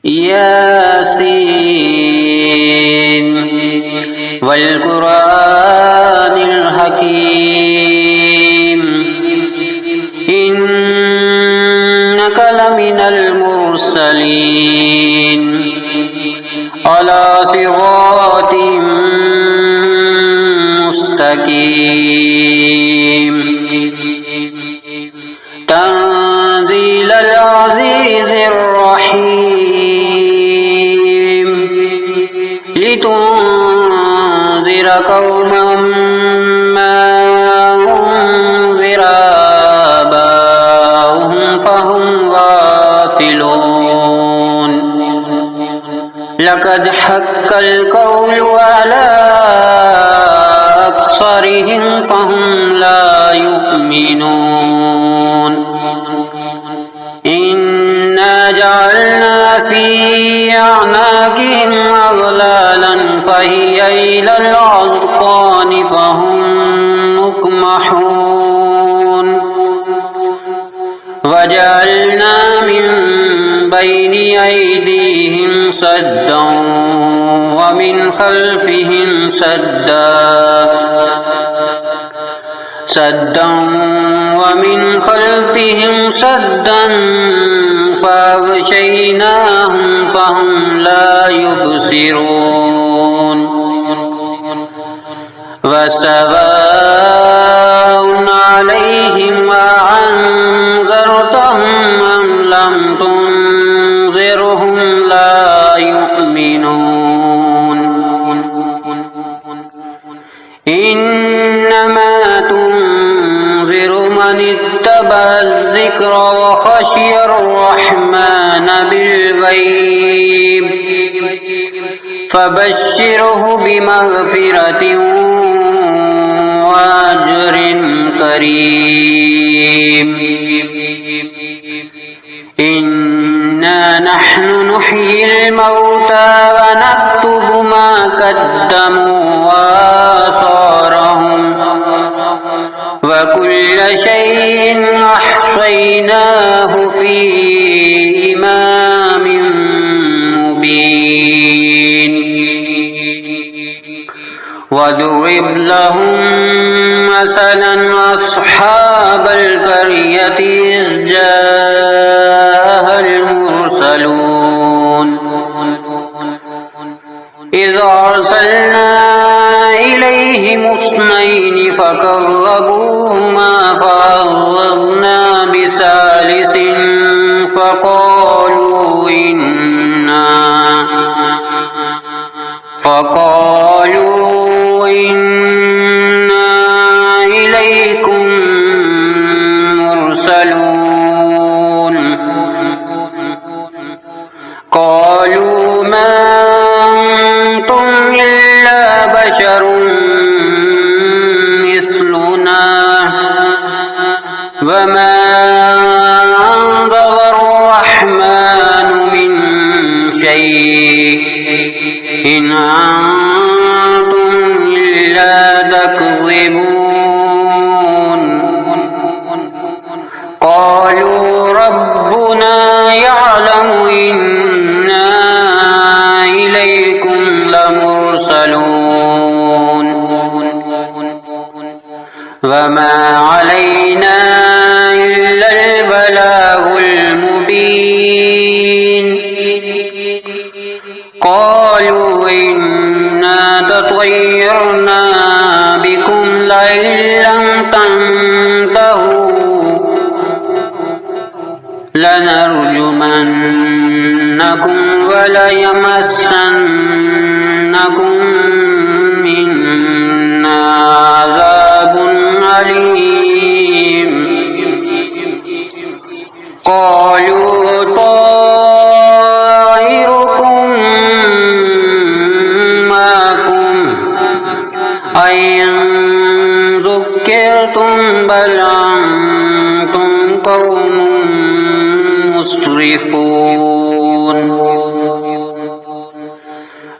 ياسين والقرآن الحكيم إنك لمن المرسلين على صراط مستقيم تنزيل العزيز الرحيم لتنذر قوما ما أنذر آباؤهم فهم غافلون لقد حق القول على أكثرهم فهم لا يؤمنون إنا جعلنا في أعناقهم أغلالا فهي إلى الأذقان فهم مقمحون وجعلنا من بين أيديهم سدا ومن خلفهم سدا ومن خلفهم سدا فأغشيناهم فهم لا يبصرون وسواء عليهم أأنذرتهم أم لم تنذرهم لا يؤمنون إنما تنذر من اتبع الذكر وخشي الرحمن بالغيب فبشره بمغفرة وأجر كريم إنا نحن نحيي الموتى ونكتب ما قدموا وآثارهم وكل شيء أحصيناه في إمام مبين واضرب لهم مثلا أصحاب القرية إذ جاءها المرسلون إذ أرسلنا إليهم اثنين فكذبوهما فعززنا بثالث فقالوا إنا إليكم مرسلون قالوا ما أنتم إلا بشر مثلنا وما أنزل الرحمن من شيء إن أنتم إلا تكذبون قالوا ربنا يعلم إنا إليكم لمرسلون وما علينا إلا البلاغ المبين قالوا إنا تطيرنا بكم لئن لم تنتهوا لنرجمنكم وليمسنكم منا عذاب أليم قالوا طائركم معكم أئن ذكرتم بل أنتم قوم مسرفون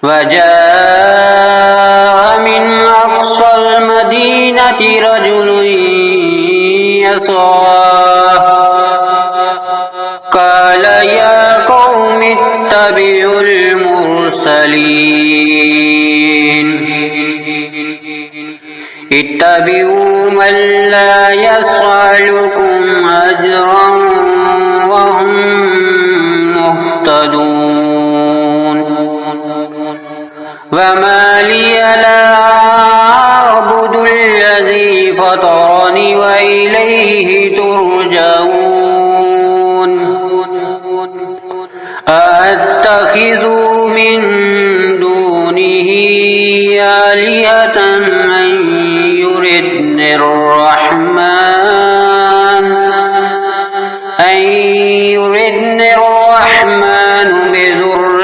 وجاء من أقصى المدينة رجل يسعى قال يا قوم يتبع المرسلين اتبعوا من لا يسألكم أجرا وهم مهتدون وما لي لا أعبد الذي فطرني وإليه ترجعون أأتخذ من دونه آلهة من يردني الرحمن بضر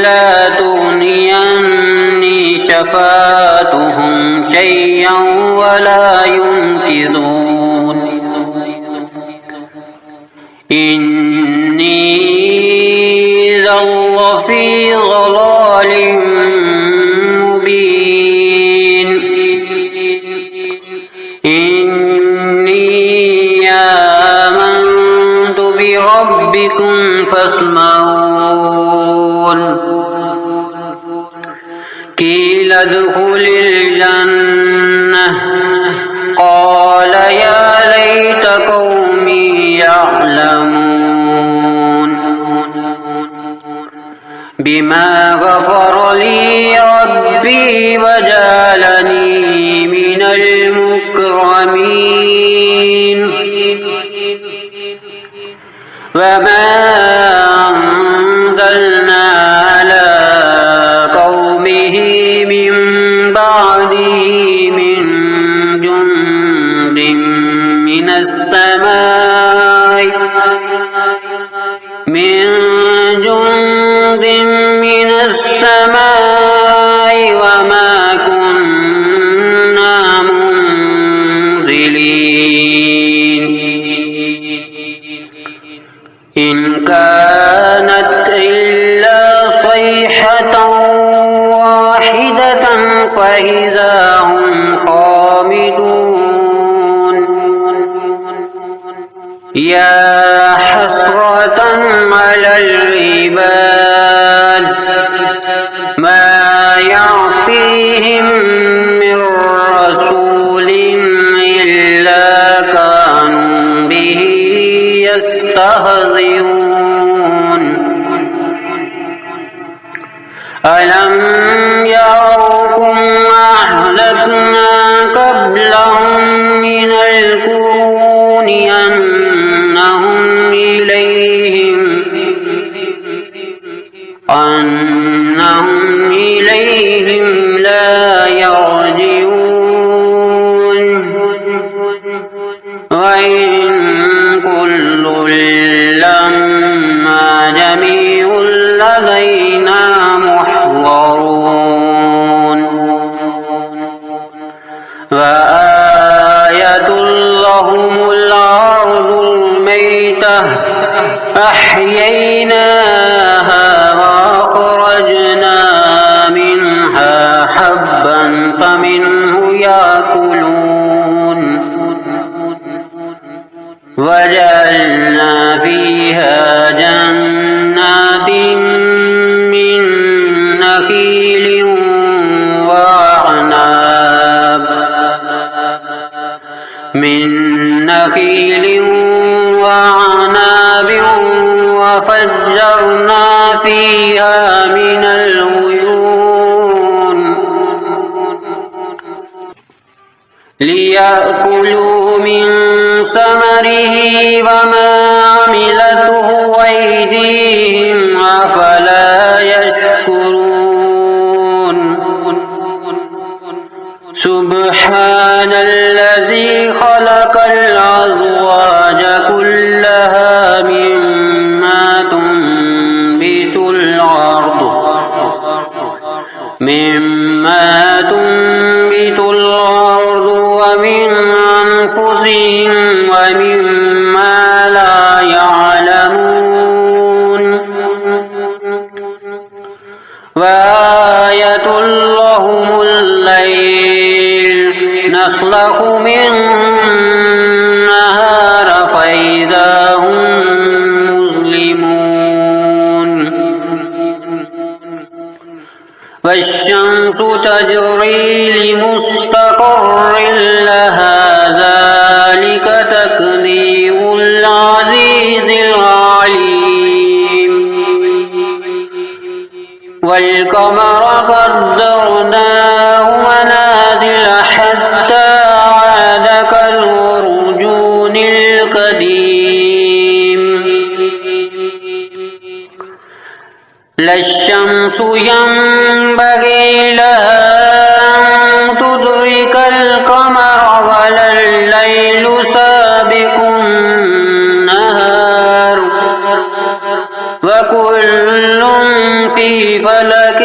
لا تغني عني شفاعتهم شيئا ولا ينقذون إني إذا لفي ضلال مبين إني آمنت بربكم فاسمعون قيل ادخل الجنة قال يا ليت قومي يعلمون بما غفر لي ربي وجعلني من المكرمين وما أنزلنا على قومه من بعده من جند من السماء وما كنا منزلين إن كانت إلا صيحة واحدة فإذا هم خامدون يا حسرة على العباد ما يعطيهم من رسول إلا كانوا به يستهزئون ألم يروا أهلكنا قبلهم من القرون أنهم إليهم لا يرجعون وإن كل لما جميع لدينا محضرون وآية لهم الأرض الميتة أحييناها وأخرجنا منها حبا فمنه يأكلون وجعلنا فيها جنات من نخيل وعناب وفجرنا فيها من العيون ليأكلوا من ثمره وما عملته أيديهم أفلا يشكرون سبحان الذي خلق الأزواج كلها مما تنبت الأرض ومن أنفسهم ومما لا يعلمون وآية لهم الليل نسلخ منه النهار فإذا هم مظلمون تجري لمستقر لها ذلك تقدير العزيز العليم والقمر قدرناه منازل حتى عاد كالعرجون القديم لا الشمس ينبغي لها أن تدرك القمر ولا الليل سابق النهار وكل في فلك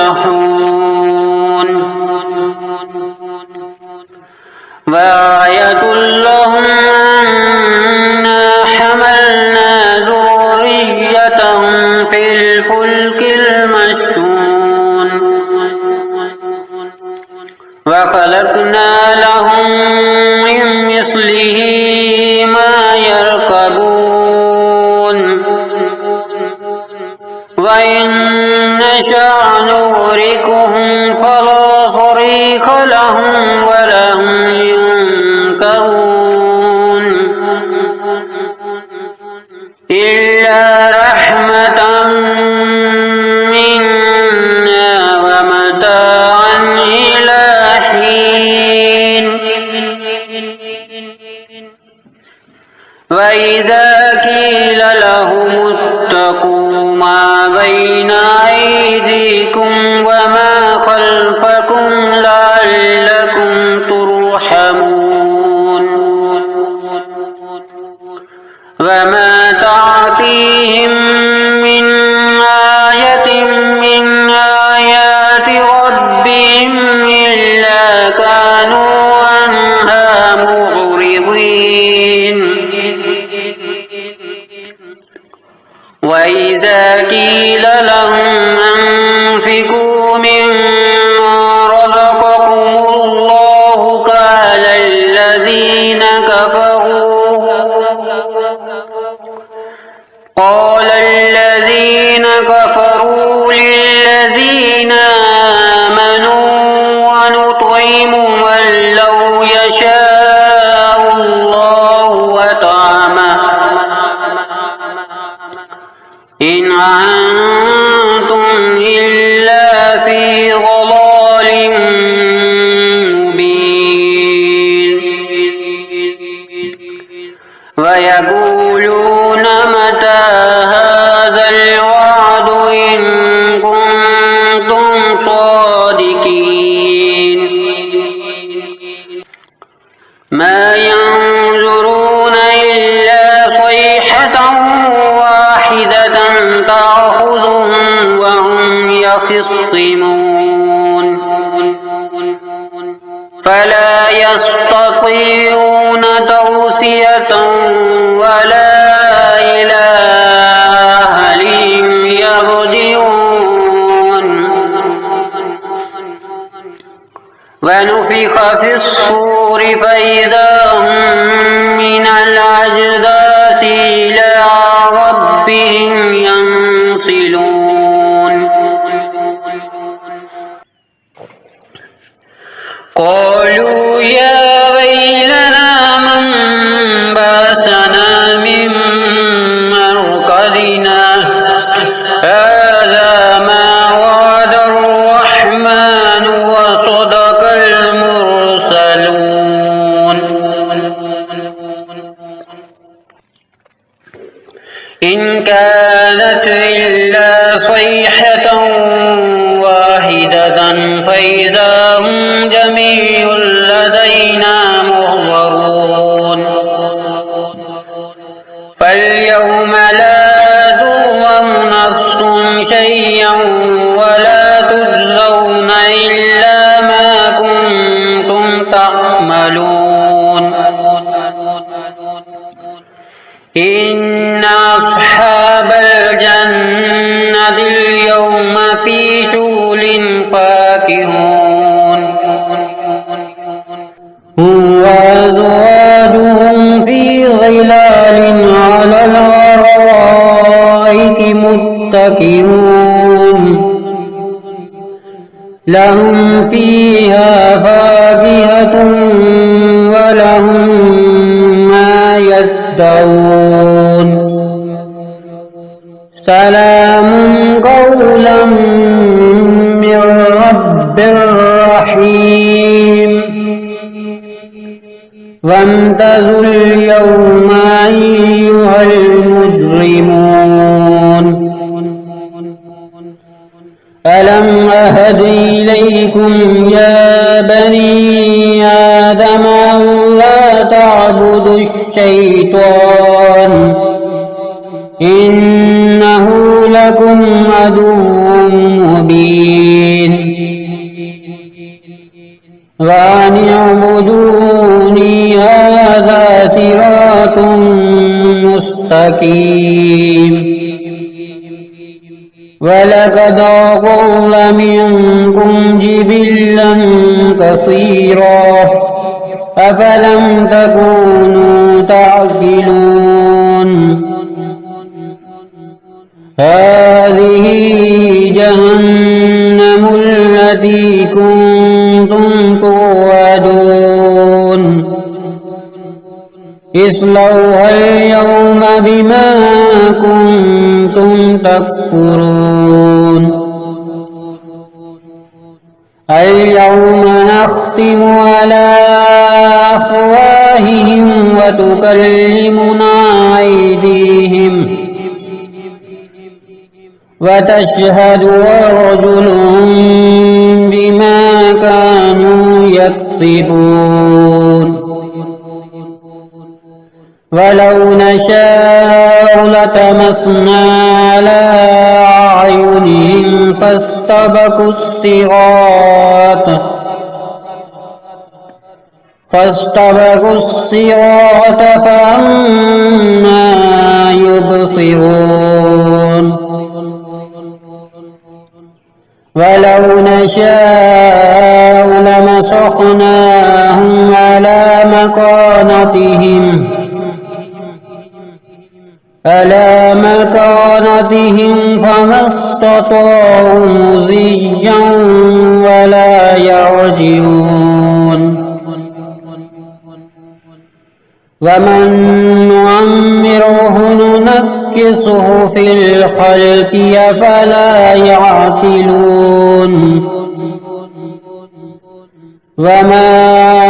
يسبحون وآية لهم أنا حملنا ذريتهم في الفلك المشحون وخلقنا لهم من مثله ما يركبون وإن نشأ نغرقهم فلا صريخ لهم ولا هم ينكرون إلا رحمة منا ومتاعا إلى حين وإذا قيل لهم اتقوا ما بين أيديكم وما خلفكم لعلكم ترحمون وما تعطيهم من آية من آيات ربهم إلا كانوا عنها معرضين وإذا قيل لهم أنفقوا مما رزقكم الله قال الذين كفروا للذين آمنوا ونطعم من لو يشاء الله وطعمه إن أنتم إلا في ضلال مبين ويقولون متى هذا الوعد إن كنتم صادقين ما ينظرون إلا صيحة واحدة تأخذهم وهم يخصمون فلا يستطيعون توصية ولا إلى أهلهم يرجعون ونفخ في الصور فإذا هم من الأجداث إلى ربهم ينسلون قالوا يا ويلنا من بعثنا من مرقدنا هذا ما وعد الرحمن وصدق المرسلون إن كانت إلا صيحة واحدة فإذا هم جميع لدينا محضرون فاليوم لا تظلم نفس شيئا ولا تجزون إلا ما كنتم تعملون إن أصحاب الجنة اليوم في شغل فاكهون هم وأزواجهم في ظلال على الأرائك متكئون لهم فيها فاكهة ولهم ما يدعون سلام قولا من رب رحيم وامتازوا اليوم أيها المجرمون ألم أهد إليكم يا بني آدم ألا تعبدوا الشيطان إنه لكم عدو مبين وأن اعبدوني هذا صراط مستقيم ولقد أضل منكم جبلا كثيرا أفلم تكونوا تعقلون هذه جهنم التي كنتم توعدون اصلوها اليوم بما كنتم تكفرون اليوم نختم على أفواههم وتكلمنا أيديهم وتشهد أرجلهم بما كانوا يكسبون ولو نشاء لطمسنا على أعينهم فاستبقوا الصراط فأنى يبصرون ولو نشاء لمسخناهم على مكانتهم فما استطاعوا مضيا ولا يرجعون ومن نعمره ننكسه في الخلق أفلا يعقلون وما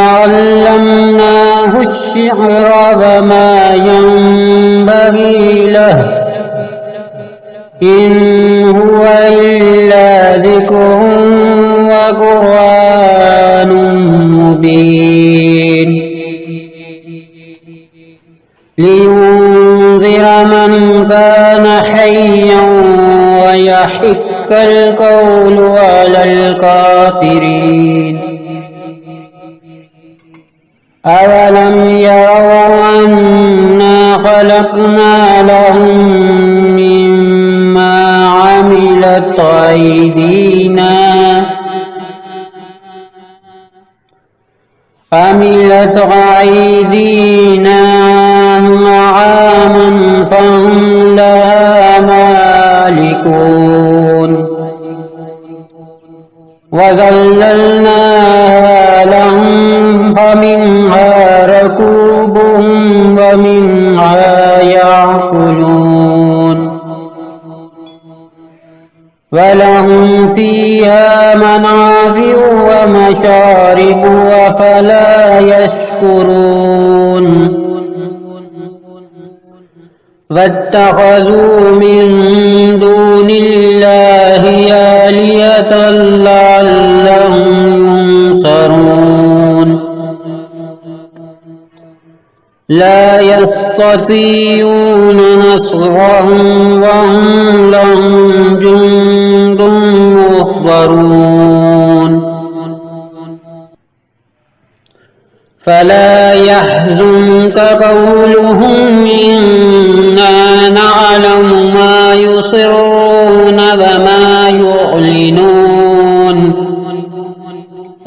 علمناه الشعر وما ينبغي له إن هو إلا ذكر وقرآن مبين لينذر من كان حيا ويحق القول على الكافرين أولم يروا أنا خلقنا لهم مما عملت أيدينا نعاما فهم لها مالكون وذللناها لهم فمنها ركوبهم ومنها يأكلون ولهم فيها منافع ومشارب أفلا يشكرون واتخذوا من دون الله آلهة لعلهم ينصرون لا يستطيعون نصرهم وهم لهم جند محضرون فلا يحزنك قولهم إنا نعلم ما يسرون وما يعلنون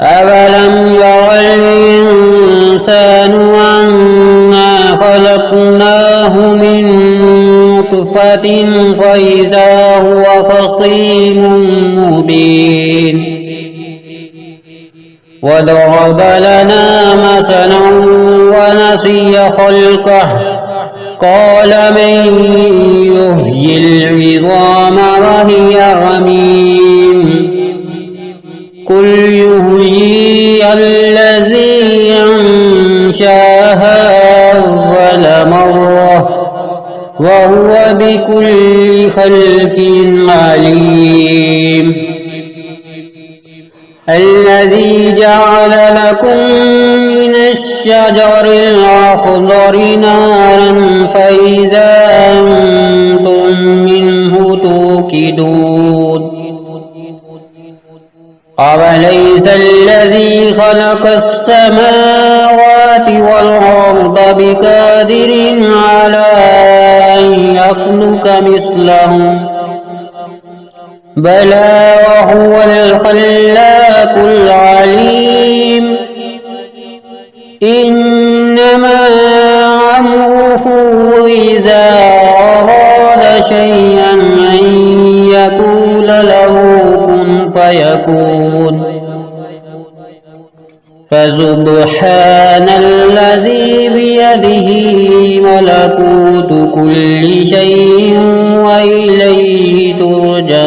أولم ير الإنسان أنا خلقناه من نطفة فإذا هو خصيم مبين وضرب لنا مثلا ونسي خلقه قال من يحيي العظام وهي رميم قل يحييها الذي أنشاها أول مرة وهو بكل خلق عليم الذي جعل لكم من الشجر الأخضر نارا فإذا أنتم منه توقدون أوليس الذي خلق السماوات والأرض بقادر على أن يخلق مثلهم بلى وهو الخلاق العليم إنما أمره إذا أراد شيئا أن يقول له كن فيكون فسبحان الذي بيده ملكوت كل شيء وإليه ترجعون